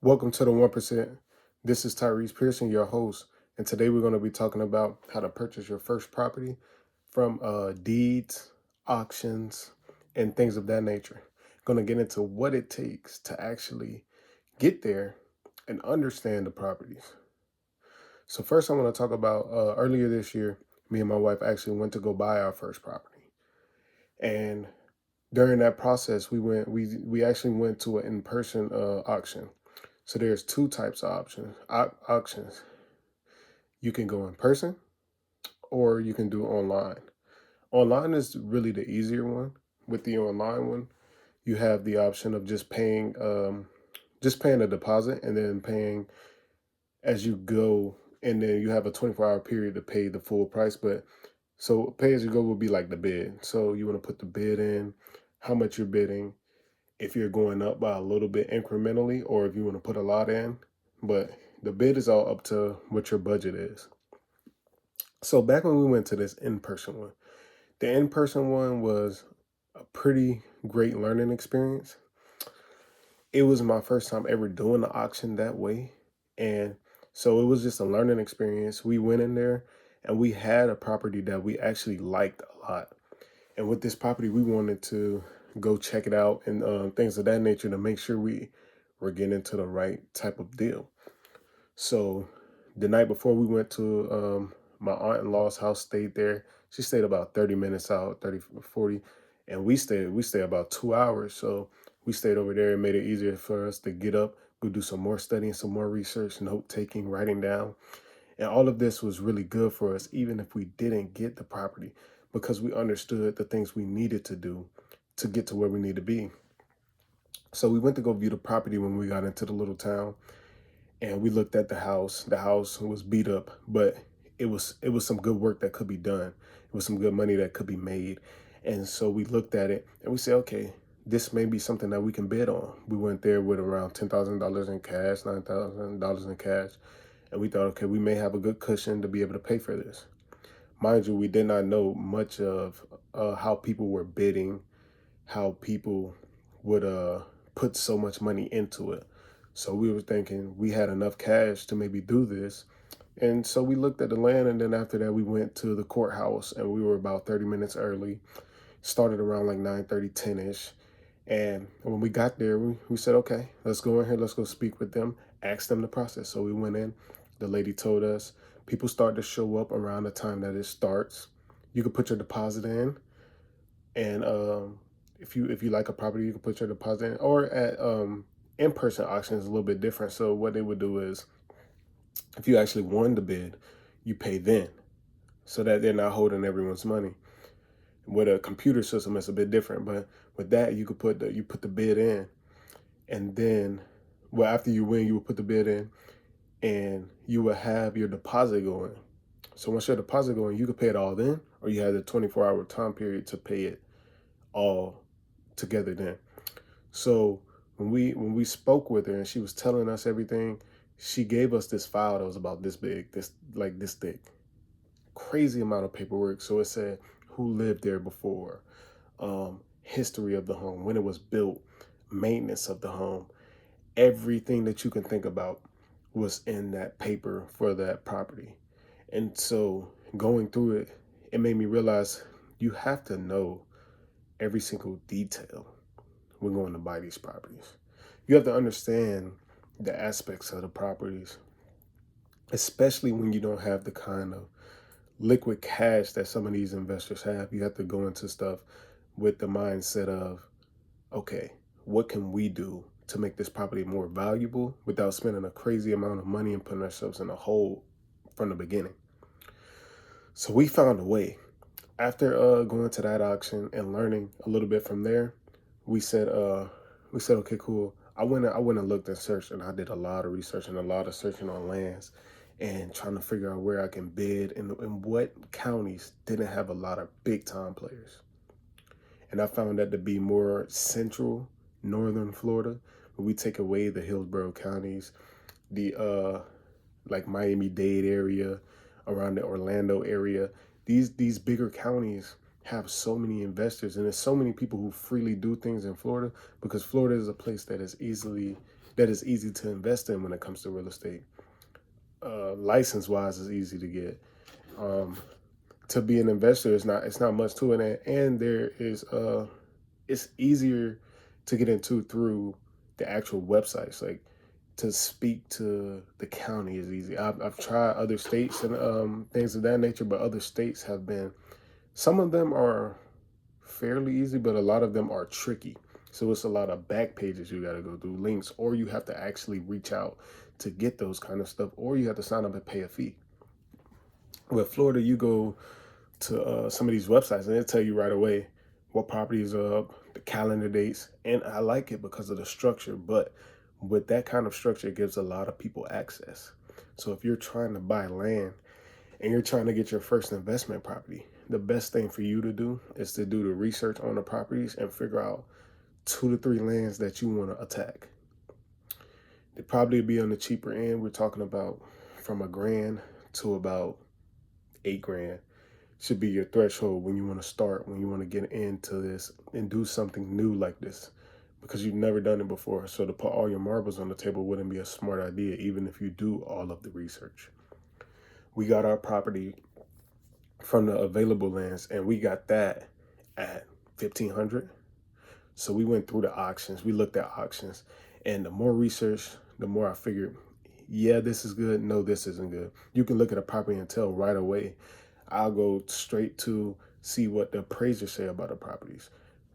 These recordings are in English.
Welcome to the 1%. This is Tyrese Pearson, your host, and today we're going to be talking about how to purchase your first property from deeds, auctions, and things of that nature. Going to get into what it takes to actually get there and understand the properties. So first, I want to talk about earlier this year, me and my wife actually went to go buy our first property, and during that process, we actually went to an in-person auction. So there's two types of auctions. You can go in person or you can do online. Online is really the easier one. With the online one, you have the option of just paying a deposit and then paying as you go, and then you have a 24-hour period to pay the full price. But so pay as you go will be like the bid. So you want to put the bid in, how much you're bidding, if you're going up by a little bit incrementally, or if you want to put a lot in. But the bid is all up to what your budget is. So back when we went to this in-person one, the in-person one was a pretty great learning experience. It was my first time ever doing the auction that way. And so it was just a learning experience. We went in there and we had a property that we actually liked a lot. And with this property, we wanted to go check it out and things of that nature to make sure we were getting into the right type of deal. So the night before we went to my aunt-in-law's house, stayed there. She stayed about 30 minutes out, 30, 40, and we stayed about 2 hours. So we stayed over there and made it easier for us to get up, go do some more studying, some more research, note taking, writing down. And all of this was really good for us, even if we didn't get the property, because we understood the things we needed to do to get to where we need to be. So we went to go view the property when we got into the little town, and we looked at the house. The house was beat up, but it was some good work that could be done. It was some good money that could be made. And so we looked at it and we said, okay, this may be something that we can bid on. We went there with around $10,000 in cash, $9,000 in cash, and we thought, okay, we may have a good cushion to be able to pay for this. Mind you, we did not know much of how people were bidding, how people would put so much money into it. So we were thinking we had enough cash to maybe do this. And so we looked at the land, and then after that we went to the courthouse, and we were about 30 minutes early. Started around like 9:30, 10ish. And when we got there, we said, okay, let's go in here, let's go speak with them, ask them the process. So we went in, the lady told us people start to show up around the time that it starts. You could put your deposit in, and if you like a property, you can put your deposit in. Or at in-person auctions is a little bit different. So what they would do is, if you actually won the bid, you pay then, so that they're not holding everyone's money. With a computer system, it's a bit different, but with that, you put the bid in, and then, well, after you win, you will put the bid in, and you will have your deposit going. So once your deposit going, you could pay it all then, or you have the 24-hour time period to pay it all together then. So when we spoke with her and she was telling us everything, she gave us this file that was about this big, this thick, crazy amount of paperwork. So it said who lived there before, history of the home, when it was built, maintenance of the home, everything that you can think about was in that paper for that property. And so going through it, it made me realize you have to know every single detail when going to buy these properties. You have to understand the aspects of the properties, especially when you don't have the kind of liquid cash that some of these investors have. You have to go into stuff with the mindset of, okay, what can we do to make this property more valuable without spending a crazy amount of money and putting ourselves in a hole from the beginning? So we found a way. After going to that auction and learning a little bit from there, we said okay, cool. I went and looked and searched, and I did a lot of research and a lot of searching on lands and trying to figure out where I can bid and what counties didn't have a lot of big time players. And I found that to be more central, northern Florida. When we take away the Hillsborough counties, the like Miami-Dade area, around the Orlando area, these bigger counties have so many investors, and there's so many people who freely do things in Florida, because Florida is a place that is easily that is easy to invest in when it comes to real estate. License wise is easy to get. Um, to be an investor, it's not much to it, and there is it's easier to get into through the actual websites. Like, to speak to the county is easy. I've tried other states and things of that nature, but other states have been, some of them are fairly easy, but a lot of them are tricky. So it's a lot of back pages you got to go through, links, or you have to actually reach out to get those kind of stuff, or you have to sign up and pay a fee. With Florida, you go to some of these websites and they'll tell you right away what property is up, the calendar dates, and I like it because of the structure. But with that kind of structure, it gives a lot of people access. So if you're trying to buy land and you're trying to get your first investment property, the best thing for you to do is to do the research on the properties and figure out 2 to 3 lands that you want to attack. They probably be on the cheaper end. We're talking about from $1,000 to about $8,000 should be your threshold when you want to start, when you want to get into this and do something new like this, because you've never done it before. So to put all your marbles on the table wouldn't be a smart idea, even if you do all of the research. We got our property from the available lands, and we got that at 1,500. So we went through the auctions, we looked at auctions, and the more research, the more I figured, yeah, this is good. No, this isn't good. You can look at a property and tell right away. I'll go straight to see what the appraisers say about the properties.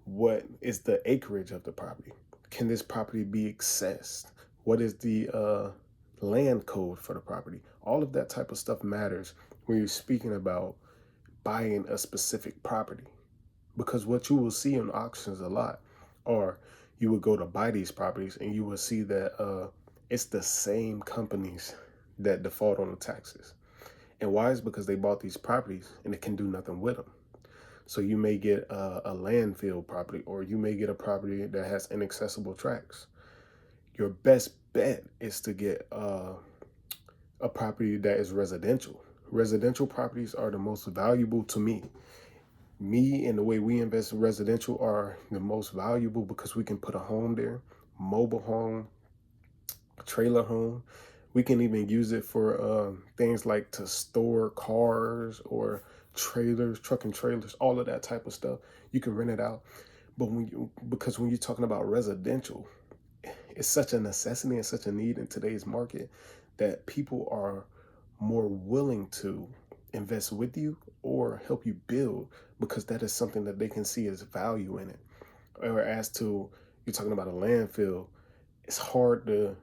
What is the acreage of the property? Can this property be accessed? What is the land code for the property? All of that type of stuff matters when you're speaking about buying a specific property. Because what you will see in auctions a lot, or you would go to buy these properties and you will see that it's the same companies that default on the taxes. And why is because they bought these properties and they can do nothing with them. So you may get a landfill property, or you may get a property that has inaccessible tracks. Your best bet is to get a property that is residential. Residential properties are the most valuable to me. Me and the way we invest in residential are the most valuable because we can put a home there, mobile home, trailer home. We can even use it for things like to store cars or trailers, truck and trailers, all of that type of stuff. You can rent it out. But because when you're talking about residential, it's such a necessity and such a need in today's market that people are more willing to invest with you or help you build, because that is something that they can see as value in it. Or as to, you're talking about a landfill, it's hard to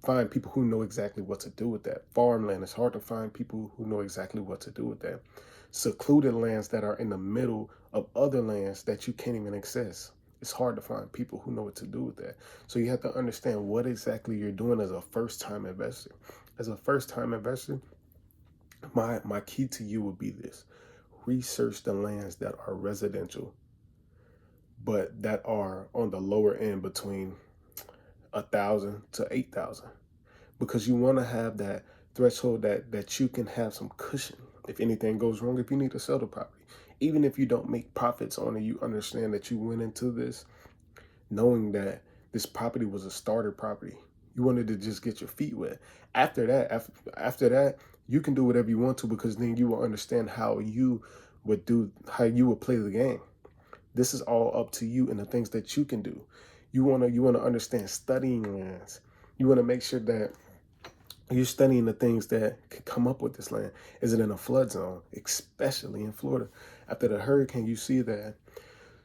find people who know exactly what to do with that. Farmland, it's hard to find people who know exactly what to do with that. Secluded lands that are in the middle of other lands that you can't even access, it's hard to find people who know what to do with that. So you have to understand what exactly you're doing as a first-time investor. As a first-time investor, my key to you would be this: research the lands that are residential, but that are on the lower end between 1,000 to 8,000, because you want to have that threshold that you can have some cushion if anything goes wrong. If you need to sell the property, even if you don't make profits on it, you understand that you went into this knowing that this property was a starter property. You wanted to just get your feet wet. After that, you can do whatever you want to, because then you will understand how you would play the game. This is all up to you and the things that you can do. You wanna understand studying lands. You want to make sure that you're studying the things that could come up with this land. Is it in a flood zone? Especially in Florida, after the hurricane, you see that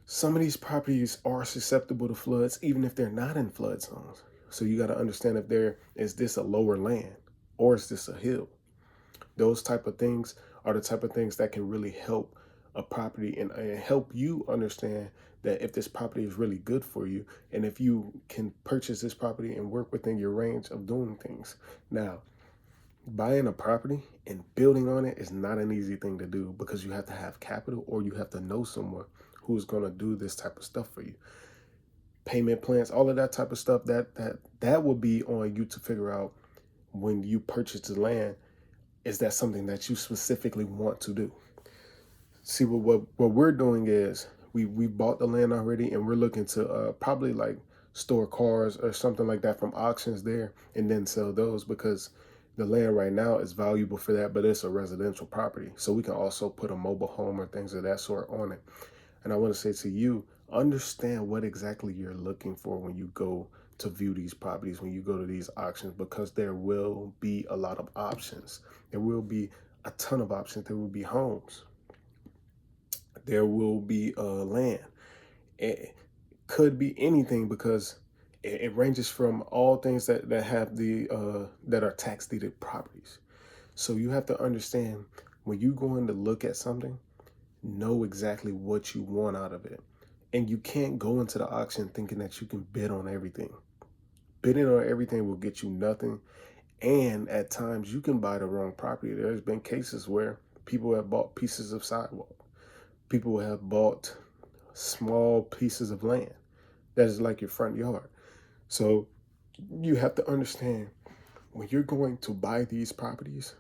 some of these properties are susceptible to floods, even if they're not in flood zones. So you got to understand, if is this a lower land or is this a hill? Those type of things are the type of things that can really help a property and help you understand that if this property is really good for you, and if you can purchase this property and work within your range of doing things. Now, buying a property and building on it is not an easy thing to do, because you have to have capital, or you have to know someone who's going to do this type of stuff for you. Payment plans, all of that type of stuff, that will be on you to figure out when you purchase the land. Is that something that you specifically want to do? See, what we're doing is we bought the land already, and we're looking to probably like store cars or something like that from auctions there and then sell those, because the land right now is valuable for that, but it's a residential property. So we can also put a mobile home or things of that sort on it. And I want to say to you, understand what exactly you're looking for when you go to view these properties, when you go to these auctions, because there will be a lot of options. There will be a ton of options. There will be homes. There will be land. It could be anything, because it ranges from all things that have the that are tax deeded properties. So you have to understand, when you go in to look at something, know exactly what you want out of it. And you can't go into the auction thinking that you can bid on everything. Bidding on everything will get you nothing. And at times you can buy the wrong property. There's been cases where people have bought pieces of sidewalk. People have bought small pieces of land that is like your front yard. So you have to understand, when you're going to buy these properties,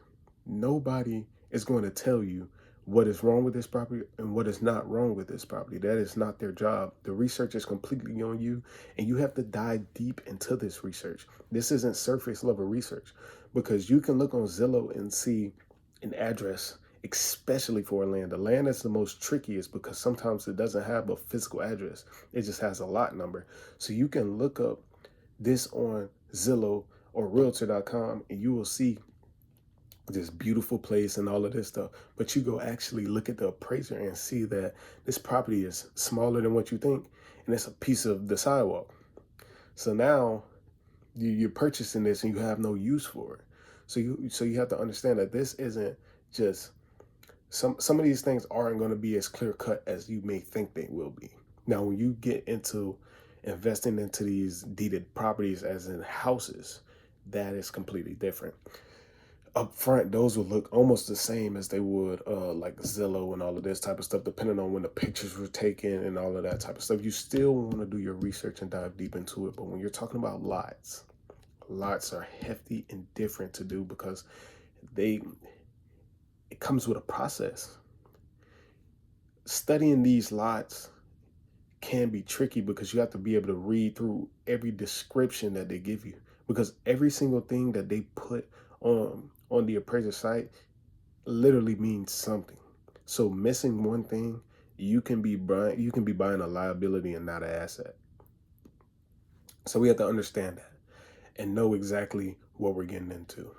nobody is going to tell you what is wrong with this property and what is not wrong with this property. That is not their job. The research is completely on you, and you have to dive deep into this research. This isn't surface level research, because you can look on Zillow and see an address, especially for a land. The land is the most trickiest, because sometimes it doesn't have a physical address. It just has a lot number. So you can look up this on Zillow or realtor.com and you will see this beautiful place and all of this stuff. But you go actually look at the appraiser and see that this property is smaller than what you think, and it's a piece of the sidewalk. So now you're purchasing this and you have no use for it. So you have to understand that this isn't just some of these things aren't going to be as clear cut as you may think they will be. Now, when you get into investing into these deeded properties, as in houses, that is completely different. Up front, those would look almost the same as they would like Zillow and all of this type of stuff, depending on when the pictures were taken and all of that type of stuff. You still want to do your research and dive deep into it. But when you're talking about lots are hefty and different to do, because they it comes with a process. Studying these lots can be tricky, because you have to be able to read through every description that they give you, because every single thing that they put on the appraiser site literally means something. So missing one thing, you can be buying a liability and not an asset. So we have to understand that and know exactly what we're getting into.